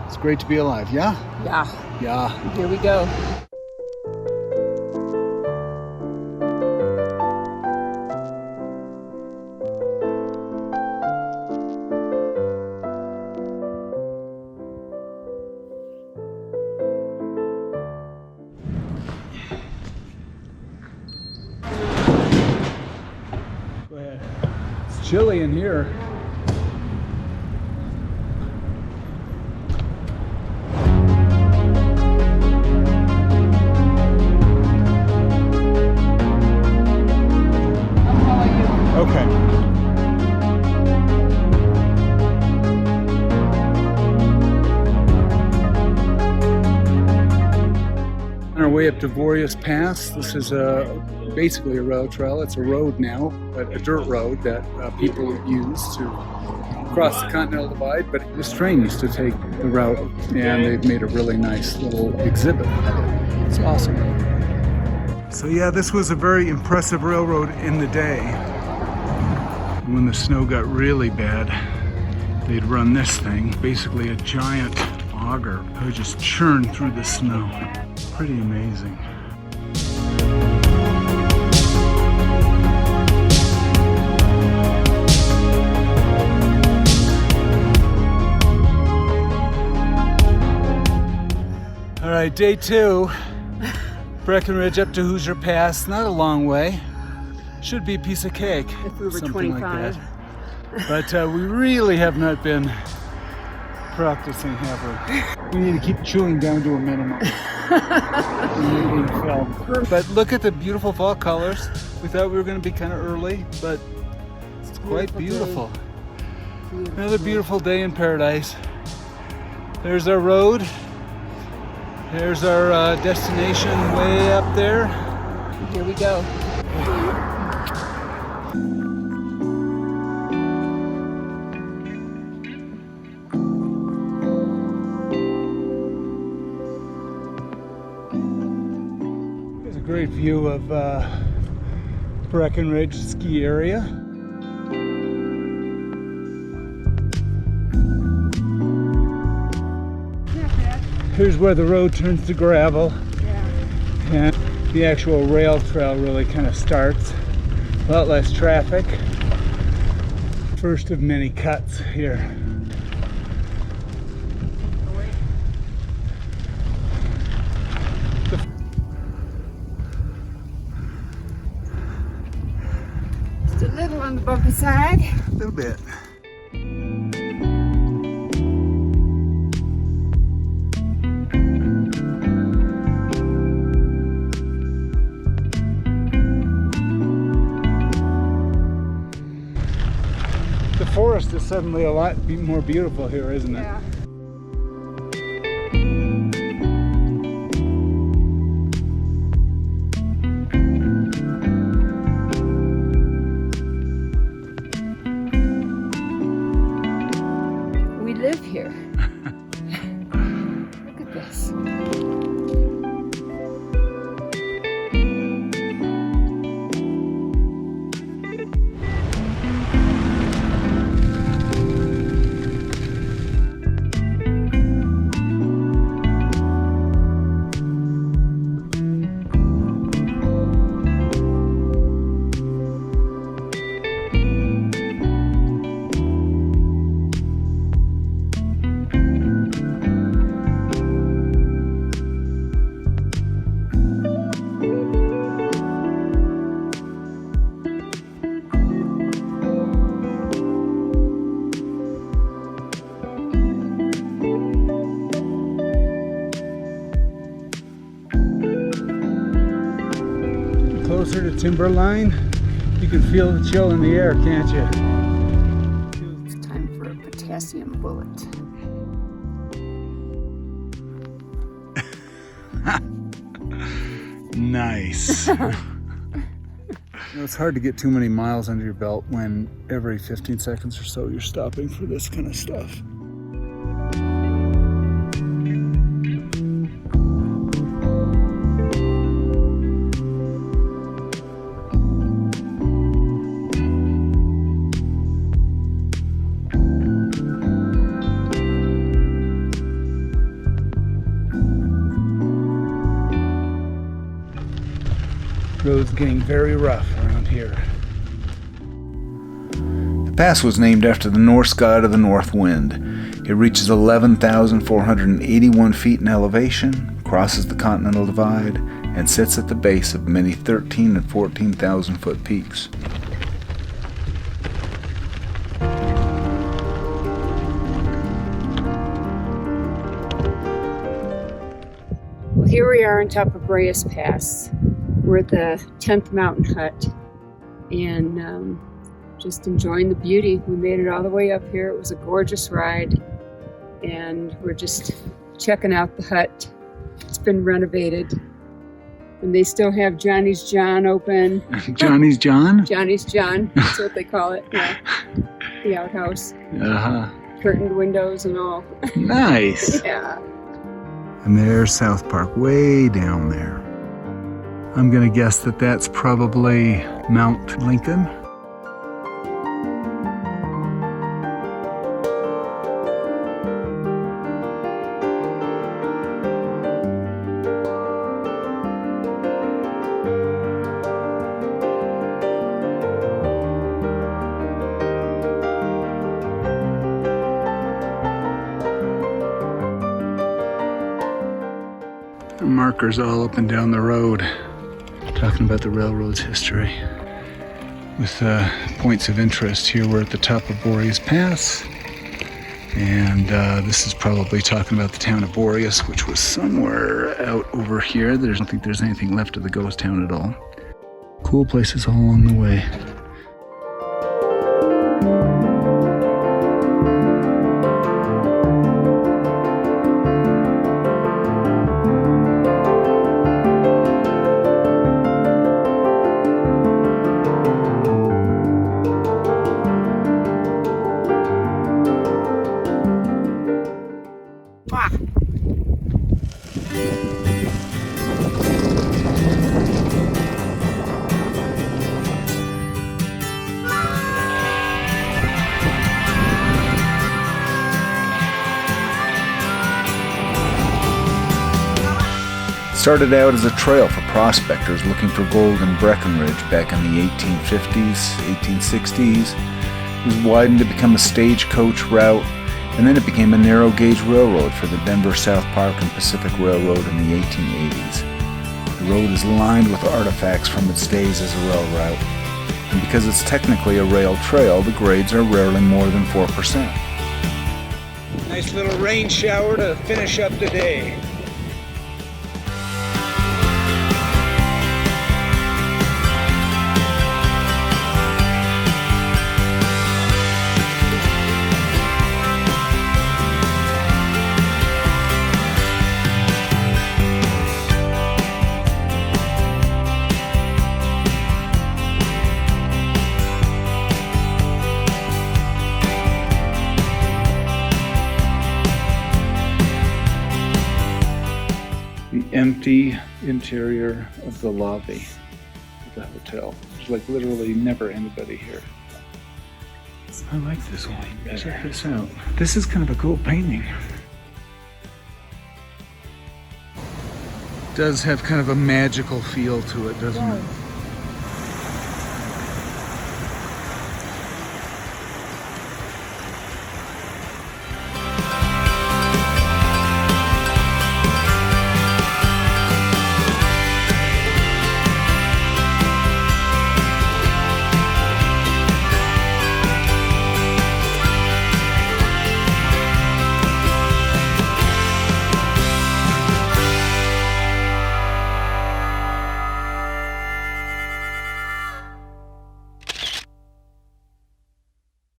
It's great to be alive, yeah? Yeah. Yeah. Here we go. Go ahead. It's chilly in here. Okay. On our way up to Boreas Pass, this is basically a rail trail. It's a road now, but a dirt road that people use to cross the Continental Divide. But this train used to take the route, and they've made a really nice little exhibit of it. It's awesome. So yeah, this was a very impressive railroad in the day. When the snow got really bad, they'd run this thing, basically a giant auger that would just churn through the snow. Pretty amazing. All right, day 2, Breckenridge up to Hoosier Pass. Not a long way. Should be a piece of cake. If we were something 25. like that. But we really have not been practicing, have we? We need to keep chewing down to a minimum. But look at the beautiful fall colors. We thought we were going to be kind of early, but it's quite beautiful. Another beautiful day in paradise. There's our road. There's our destination way up there. Here we go. There's a great view of Breckenridge ski area. Here's where the road turns to gravel. Yeah. And the actual rail trail really kind of starts. A lot less traffic. First of many cuts here. Just a little on the bumpy side. A little bit. The forest is suddenly a lot more beautiful here, isn't it? Yeah. We live here. Look at this. Closer to Timberline, you can feel the chill in the air, can't you? It's time for a potassium bullet. Nice. It's hard to get too many miles under your belt when every 15 seconds or so you're stopping for this kind of stuff. road's getting very rough around here. The pass was named after the Norse god of the north wind. It reaches 11,481 feet in elevation, crosses the Continental Divide, and sits at the base of many 13,000 and 14,000 foot peaks. Well, here we are on top of Boreas Pass. We're at the 10th mountain hut and just enjoying the beauty. We made it all the way up here. It was a gorgeous ride and we're just checking out the hut. It's been renovated and they still have Johnny's John open. Johnny's John? Johnny's John, that's what they call it. Yeah. The outhouse. Uh-huh. Curtained windows and all. Nice. Yeah. And there's South Park way down there. I'm gonna guess that that's probably Mount Lincoln. Markers all up and down the road talking about the railroad's history with points of interest. Here we're at the top of Boreas Pass and this is probably talking about the town of Boreas, which was somewhere out over here. I don't think there's anything left of the ghost town at all. Cool places all along the way. Started out as a trail for prospectors looking for gold in Breckenridge back in the 1850s, 1860s. It was widened to become a stagecoach route, and then it became a narrow gauge railroad for the Denver South Park and Pacific Railroad in the 1880s. The road is lined with artifacts from its days as a rail route, and because it's technically a rail trail, the grades are rarely more than 4%. Nice little rain shower to finish up the day. Empty interior of the lobby of the hotel. There's like literally never anybody here. I like this one. Check this out. This is kind of a cool painting. Does have kind of a magical feel to it, doesn't it?